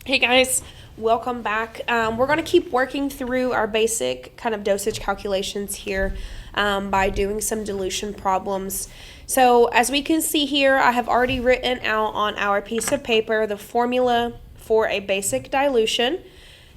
Hey guys, welcome back. We're going to keep working through our basic kind of dosage calculations here by doing some dilution problems. So as we can see here, I have already written out on our piece of paper the formula for a basic dilution.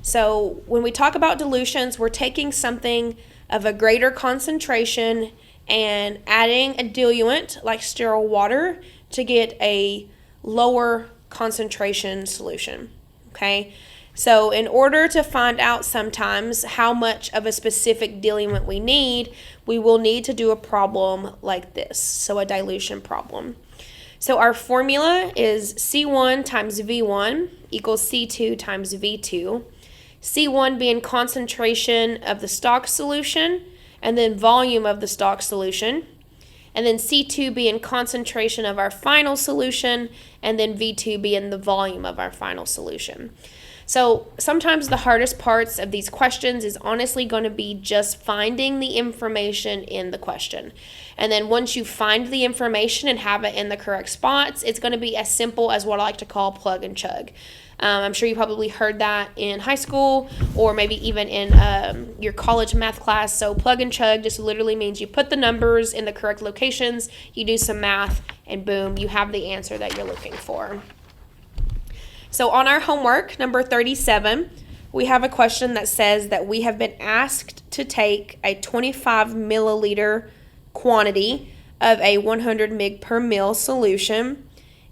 So when we talk about dilutions, we're taking something of a greater concentration and adding a diluent like sterile water to get a lower concentration solution. Okay, so in order to find out sometimes how much of a specific diluent we need, we will need to do a problem like this, so a dilution problem. So our formula is C1 times V1 equals C2 times V2. C1 being concentration of the stock solution, and then volume of the stock solution. And then C2 being concentration of our final solution, and then V2 being the volume of our final solution. So sometimes the hardest parts of these questions is honestly going to be just finding the information in the question. And then once you find the information and have it in the correct spots, it's going to be as simple as what I like to call plug and chug. I'm sure you probably heard that in high school or maybe even in your college math class. So plug and chug just literally means you put the numbers in the correct locations, you do some math, and boom, you have the answer that you're looking for. So on our homework, number 37, we have a question that says that we have been asked to take a 25 milliliter quantity of a 100 mg per ml solution,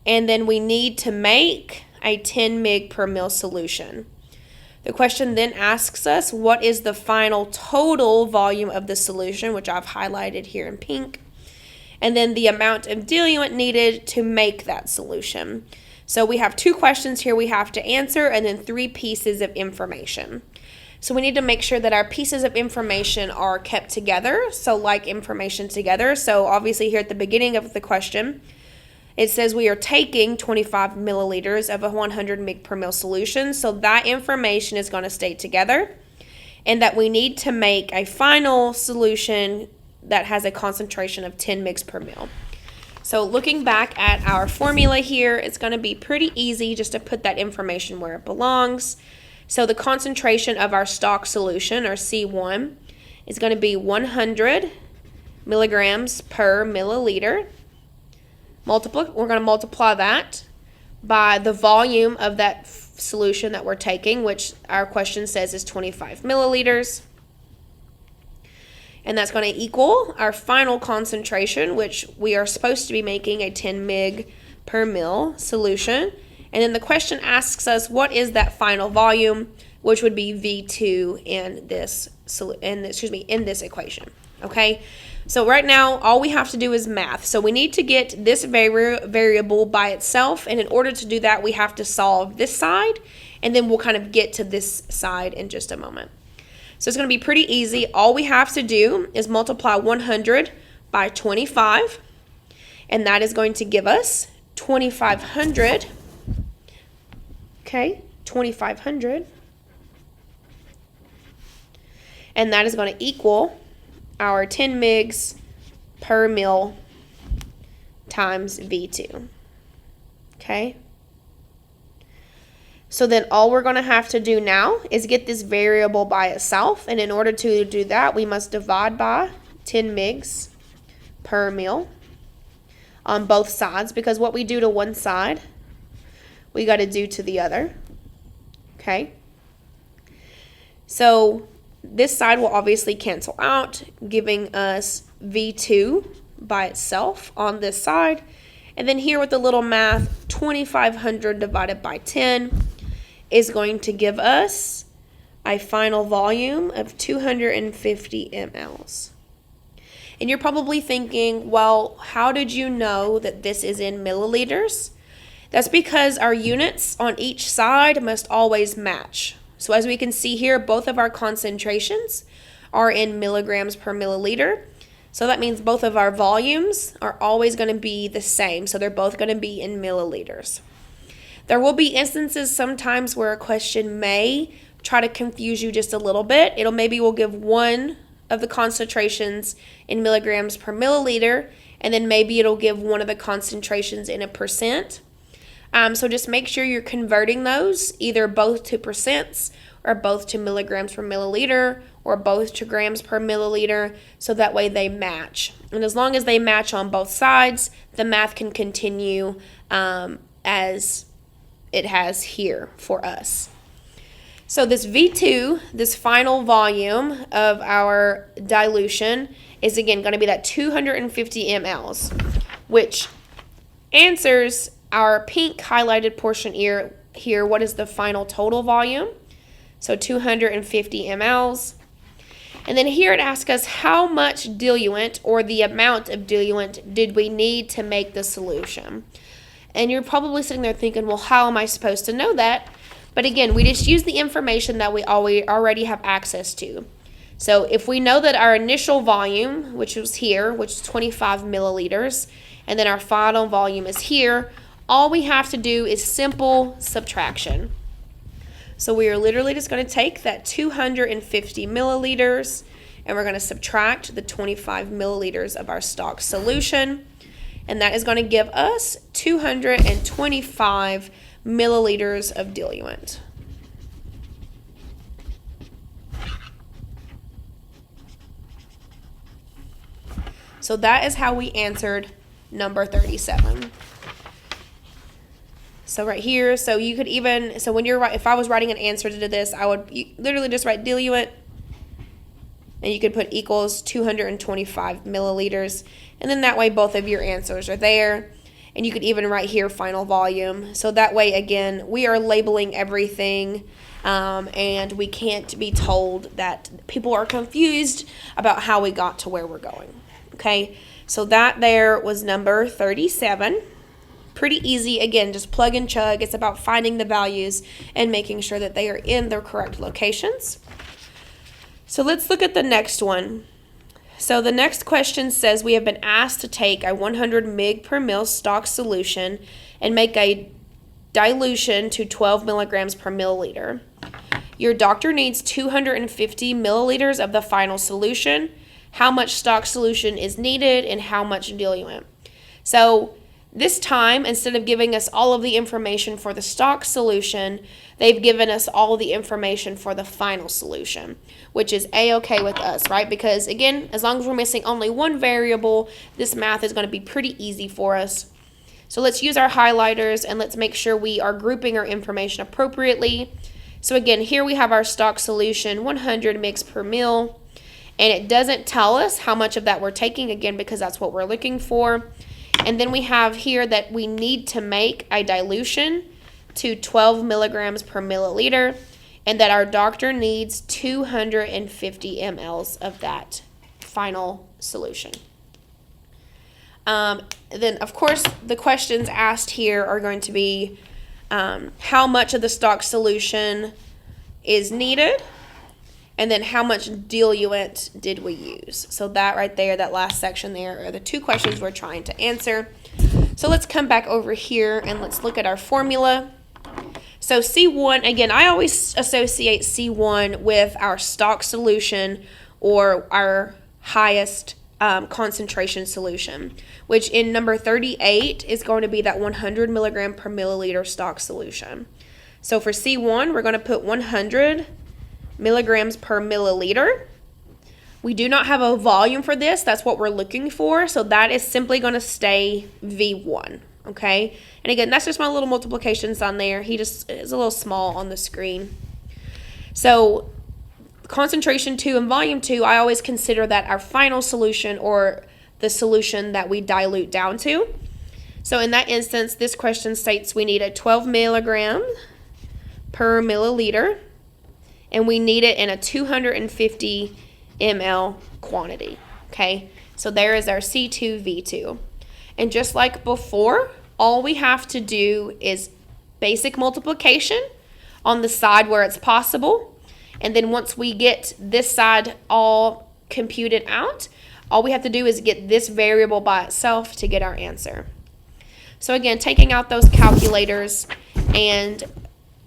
and then we need to make a 10 mg per ml solution. The question then asks us what is the final total volume of the solution, which I've highlighted here in pink, and then the amount of diluent needed to make that solution. So we have two questions here we have to answer and then three pieces of information. So we need to make sure that our pieces of information are kept together, so like information together. So obviously here at the beginning of the question, it says we are taking 25 milliliters of a 100 mg per ml solution, so that information is going to stay together, and that we need to make a final solution that has a concentration of 10 mg per ml. So looking back at our formula here, it's going to be pretty easy just to put that information where it belongs. So the concentration of our stock solution, or C1, is going to be 100 milligrams per milliliter. We're going to multiply that by the volume of that solution that we're taking, which our question says is 25 milliliters. And that's going to equal our final concentration, which we are supposed to be making a 10 mg per ml solution. And then the question asks us what is that final volume, which would be V2 in this equation. Okay? So right now, all we have to do is math. So we need to get this variable by itself, and in order to do that, we have to solve this side, and then we'll kind of get to this side in just a moment. So it's going to be pretty easy. All we have to do is multiply 100 by 25, and that is going to give us 2,500. Okay, 2,500. And that is going to equal our 10 mgs per ml times V2. Okay? So then all we're going to have to do now is get this variable by itself. And in order to do that, we must divide by 10 mgs per ml on both sides, because what we do to one side, we got to do to the other. Okay? So this side will obviously cancel out, giving us V2 by itself on this side. And then here with the little math, 2,500 divided by 10 is going to give us a final volume of 250 mLs. And you're probably thinking, well, how did you know that this is in milliliters? That's because our units on each side must always match. So as we can see here, both of our concentrations are in milligrams per milliliter. So that means both of our volumes are always going to be the same. So they're both going to be in milliliters. There will be instances sometimes where a question may try to confuse you just a little bit. Will give one of the concentrations in milligrams per milliliter, and then maybe it'll give one of the concentrations in a percent. So just make sure you're converting those either both to percents or both to milligrams per milliliter or both to grams per milliliter, so that way they match. And as long as they match on both sides, the math can continue as it has here for us. So this V2, this final volume of our dilution, is again going to be that 250 mLs, which answers our pink highlighted portion here. What is the final total volume? So 250 mLs. And then here it asks us how much diluent or the amount of diluent did we need to make the solution. And you're probably sitting there thinking, well, how am I supposed to know that? But again, we just use the information that we already have access to. So if we know that our initial volume, which was here, which is 25 milliliters, and then our final volume is here, all we have to do is simple subtraction. So we are literally just going to take that 250 milliliters and we're going to subtract the 25 milliliters of our stock solution. And that is going to give us 225 milliliters of diluent. So that is how we answered number 37. So right here, so you could even, so when you're, if I was writing an answer to this, I would literally just write diluent, and you could put equals 225 milliliters, and then that way both of your answers are there. And you could even write here final volume. So that way, again, we are labeling everything, and we can't be told that people are confused about how we got to where we're going. Okay, so that there was number 37. Pretty easy. Again, just plug and chug. It's about finding the values and making sure that they are in their correct locations. So let's look at the next one. So the next question says we have been asked to take a 100 mg per ml stock solution and make a dilution to 12 milligrams per milliliter. Your doctor needs 250 milliliters of the final solution. How much stock solution is needed and how much diluent? So this time, instead of giving us all of the information for the stock solution, they've given us all of the information for the final solution, which is A-okay with us, right? Because again, as long as we're missing only one variable, this math is going to be pretty easy for us. So let's use our highlighters and let's make sure we are grouping our information appropriately. So again, here we have our stock solution, 100 mg per ml, and it doesn't tell us how much of that we're taking, again, because that's what we're looking for. And then we have here that we need to make a dilution to 12 milligrams per milliliter, and that our doctor needs 250 mLs of that final solution. Then, of course, the questions asked here are going to be how much of the stock solution is needed, and then how much diluent did we use? So that right there, that last section there, are the two questions we're trying to answer. So let's come back over here and let's look at our formula. So C1, again, I always associate C1 with our stock solution or our highest concentration solution, which in number 38 is going to be that 100 milligram per milliliter stock solution. So for C1, we're going to put 100 milligrams per milliliter. We do not have a volume for this. That's what we're looking for. So that is simply going to stay V1. Okay. And again, that's just my little multiplication sign there. He just is a little small on the screen. So concentration 2 and volume 2, I always consider that our final solution or the solution that we dilute down to. So in that instance, this question states we need a 12 milligram per milliliter, and we need it in a 250 ml quantity. Okay, so there is our C2V2. And just like before, all we have to do is basic multiplication on the side where it's possible. And then once we get this side all computed out, all we have to do is get this variable by itself to get our answer. So again, taking out those calculators and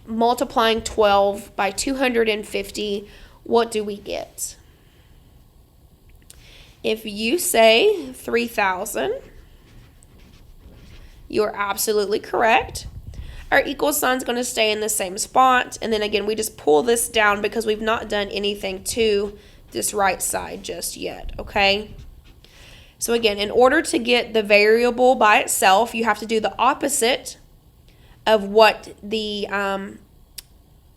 multiplying 12 by 250, what do we get? If you say 3,000, you're absolutely correct. Our equal sign is going to stay in the same spot. And then again, we just pull this down because we've not done anything to this right side just yet, okay? So again, in order to get the variable by itself, you have to do the opposite of what the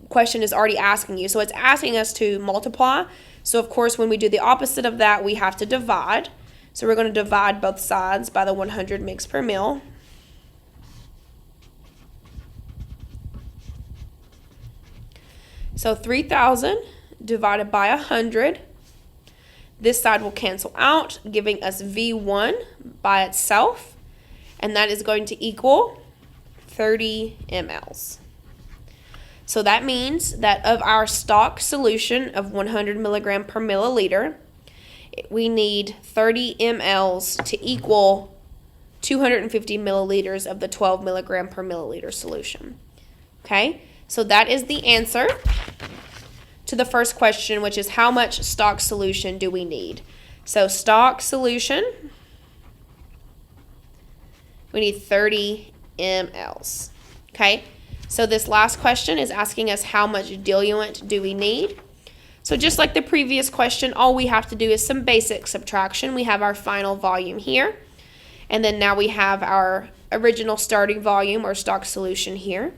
question is already asking you. So it's asking us to multiply. So of course, when we do the opposite of that, we have to divide. So we're going to divide both sides by the 100 mg per mil. So 3,000 divided by 100. This side will cancel out, giving us V1 by itself. And that is going to equal 30 mLs. So that means that of our stock solution of 100 milligram per milliliter, we need 30 mLs to equal 250 milliliters of the 12 milligram per milliliter solution. Okay, so that is the answer to the first question, which is how much stock solution do we need? So stock solution, we need 30 mLs. Okay, so this last question is asking us how much diluent do we need? So just like the previous question, all we have to do is some basic subtraction. We have our final volume here, and then now we have our original starting volume or stock solution here.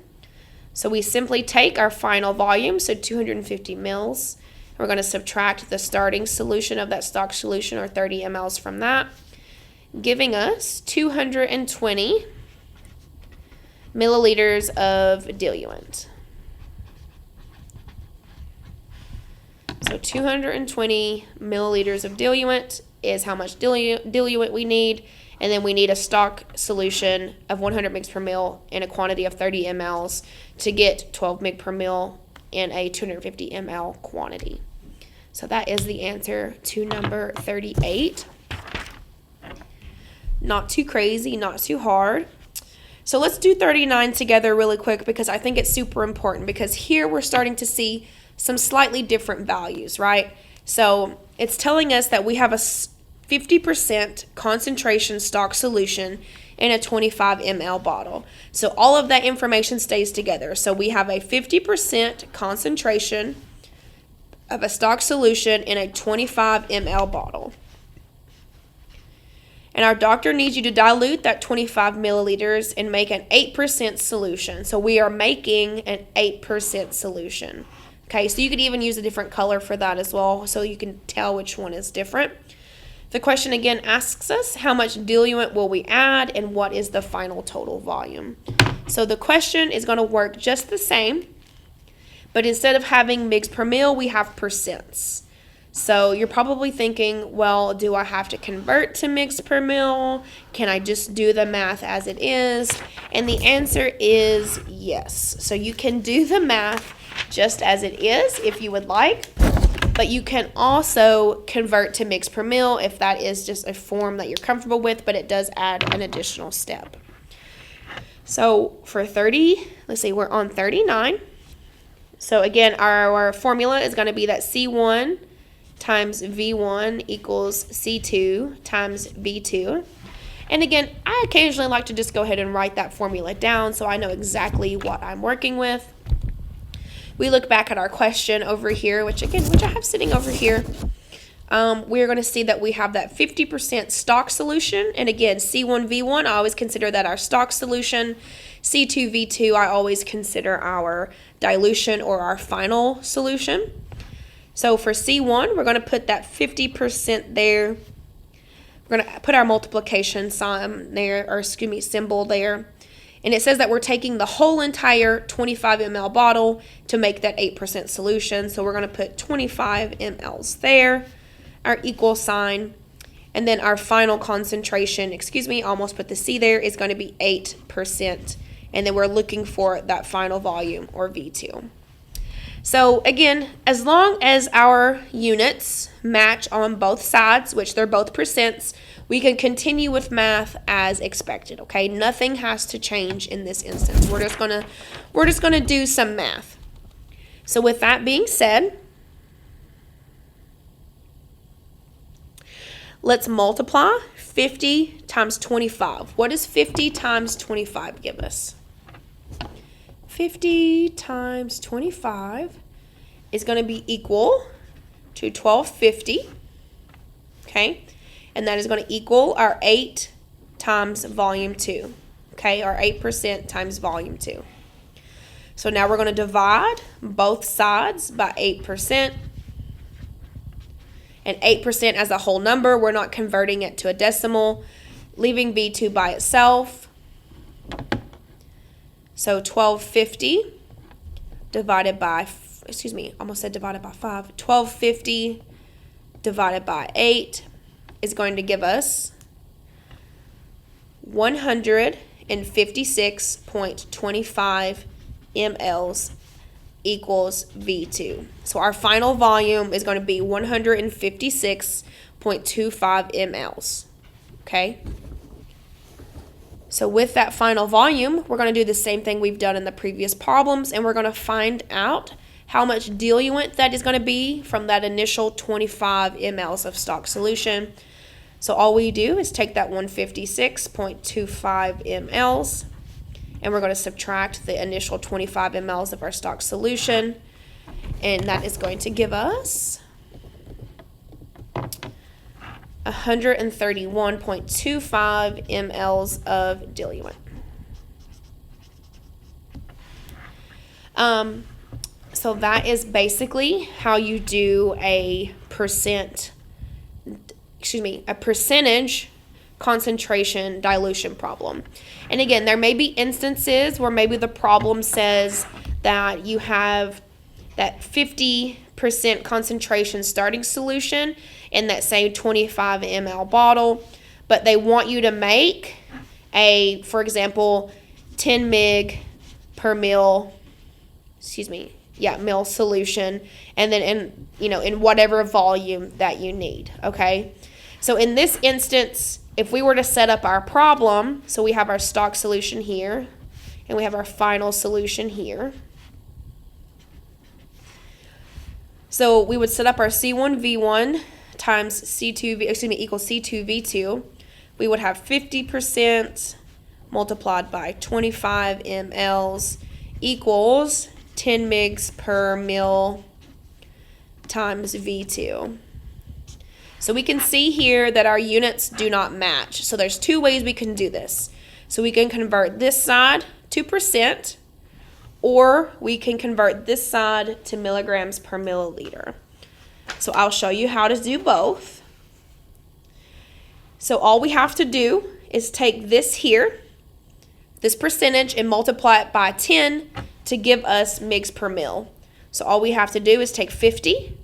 So we simply take our final volume, so 250 mils. We're going to subtract the starting solution of that stock solution, or 30 mLs from that, giving us 220 milliliters of diluent. So 220 milliliters of diluent is how much diluent we need. And then we need a stock solution of 100 mg per mil in a quantity of 30 mLs to get 12 mg per mil in a 250 ml quantity. So that is the answer to number 38. Not too crazy, not too hard. So let's do 39 together really quick because I think it's super important, because here we're starting to see some slightly different values, right? So it's telling us that we have a 50% concentration stock solution in a 25 ml bottle. So all of that information stays together. So we have a 50% concentration of a stock solution in a 25 ml bottle. And our doctor needs you to dilute that 25 milliliters and make an 8% solution. So we are making an 8% solution. Okay, so you could even use a different color for that as well, so you can tell which one is different. The question again asks us how much diluent will we add and what is the final total volume. So the question is going to work just the same, but instead of having mgs per mil, we have percents. So you're probably thinking, well, do I have to convert to mgs per mil? Can I just do the math as it is? And the answer is yes. So you can do the math just as it is if you would like. But you can also convert to mgs per mil if that is just a form that you're comfortable with, but it does add an additional step. So for 30, let's see, we're on 39. So again, our formula is going to be that C1 times V1 equals C2 times V2. And again, I occasionally like to just go ahead and write that formula down so I know exactly what I'm working with. We look back at our question over here, which I have sitting over here. We're going to see that we have that 50% stock solution. And again, C1V1, I always consider that our stock solution. C2V2, I always consider our dilution or our final solution. So for C1, we're going to put that 50% there. We're going to put our multiplication sign there, or excuse me, symbol there. And it says that we're taking the whole entire 25 ml bottle to make that 8% solution. So we're going to put 25 mLs there, our equal sign. And then our final concentration, almost put the C there, is going to be 8%. And then we're looking for that final volume, or V2. So again, as long as our units match on both sides, which they're both percents, we can continue with math as expected, okay? Nothing has to change in this instance. We're just gonna do some math. So with that being said, let's multiply 50 times 25. What does 50 times 25 give us? 50 times 25 is going to be equal to 1250, okay? And that is going to equal our 8 times volume 2, okay? Our 8% times volume 2. So now we're going to divide both sides by 8%. And 8% as a whole number, we're not converting it to a decimal, leaving V2 by itself. So 1250 divided by, almost said divided by 5. 1250 divided by 8 is going to give us 156.25 mLs equals V2. So our final volume is going to be 156.25 mLs. Okay? So with that final volume, we're going to do the same thing we've done in the previous problems, and we're going to find out how much diluent that is going to be from that initial 25 mLs of stock solution. So all we do is take that 156.25 mLs, and we're going to subtract the initial 25 mLs of our stock solution, and that is going to give us 131.25 mLs of diluent. So that is basically how you do a percentage concentration dilution problem. And again, there may be instances where maybe the problem says that you have that 50% concentration starting solution in that same 25 ml bottle, but they want you to make a, for example, 10 mg per mil, mil solution, and then in whatever volume that you need, okay? So in this instance, if we were to set up our problem, so we have our stock solution here, and we have our final solution here. So we would set up our C1V1 times equals C2V2. We would have 50% multiplied by 25 mLs equals 10 mgs per mil times V2. So we can see here that our units do not match. So there's two ways we can do this. So we can convert this side to percent, or we can convert this side to milligrams per milliliter. So I'll show you how to do both. So all we have to do is take this here, this percentage, and multiply it by 10 to give us mgs per mil. So all we have to do is take 50,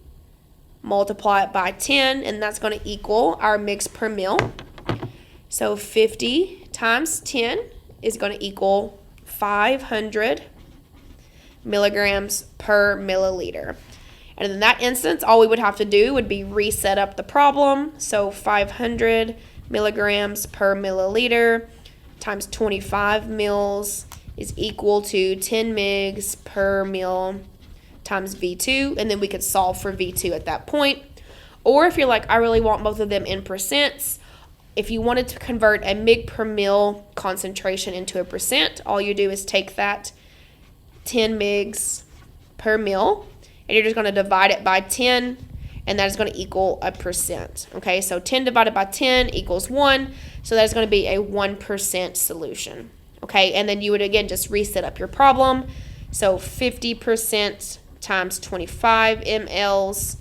multiply it by 10, and that's going to equal our mgs per mil. So 50 times 10 is going to equal 500 milligrams per milliliter. And in that instance, all we would have to do would be reset up the problem. So 500 milligrams per milliliter times 25 mils is equal to 10 mgs per mil times V2, and then we could solve for V2 at that point. Or if you're like, I really want both of them in percents, if you wanted to convert a mg per mil concentration into a percent, all you do is take that 10 mgs per mil, and you're just going to divide it by 10, and that is going to equal a percent. Okay, so 10 divided by 10 equals 1, so that is going to be a 1% solution. Okay, and then you would again just reset up your problem. So 50% times 25 mLs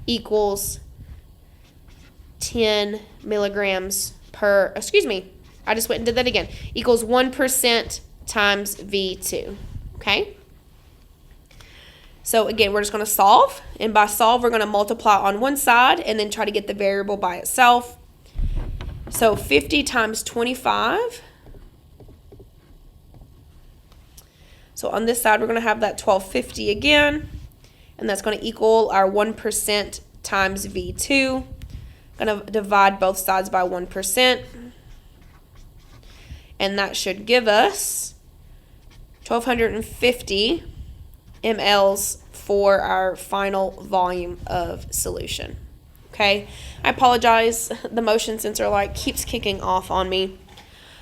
equals 10 milligrams per, I just went and did that again, equals 1% times V2, okay? So again, we're just going to solve, and by solve, we're going to multiply on one side and then try to get the variable by itself. So 50 times 25. So on this side, we're going to have that 1250 again, and that's going to equal our 1% times V2. Going to divide both sides by 1%, and that should give us 1250 mLs for our final volume of solution. Okay, I apologize. The motion sensor light keeps kicking off on me.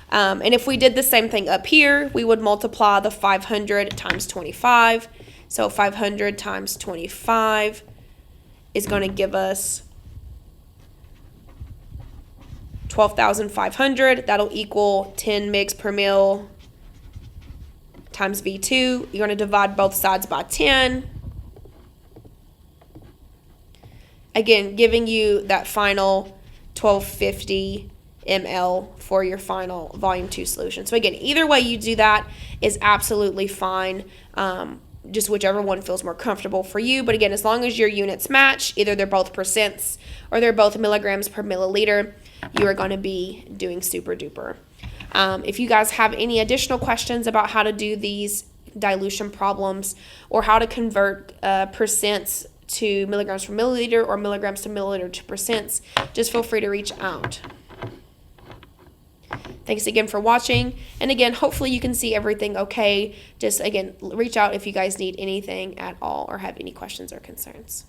And if we did the same thing up here, we would multiply the 500 times 25. So 500 times 25 is going to give us 12,500. That'll equal 10 mg per mil times V2. You're going to divide both sides by 10. Again, giving you that final 1250 ml for your final volume 2 solution. So again, either way you do that is absolutely fine. Just whichever one feels more comfortable for you. But again, as long as your units match, either they're both percents or they're both milligrams per milliliter, you are going to be doing super duper. If you guys have any additional questions about how to do these dilution problems or how to convert percents to milligrams per milliliter or milligrams to milliliter to percents, just feel free to reach out. Thanks again for watching. And again, hopefully you can see everything okay. Just again, reach out if you guys need anything at all or have any questions or concerns.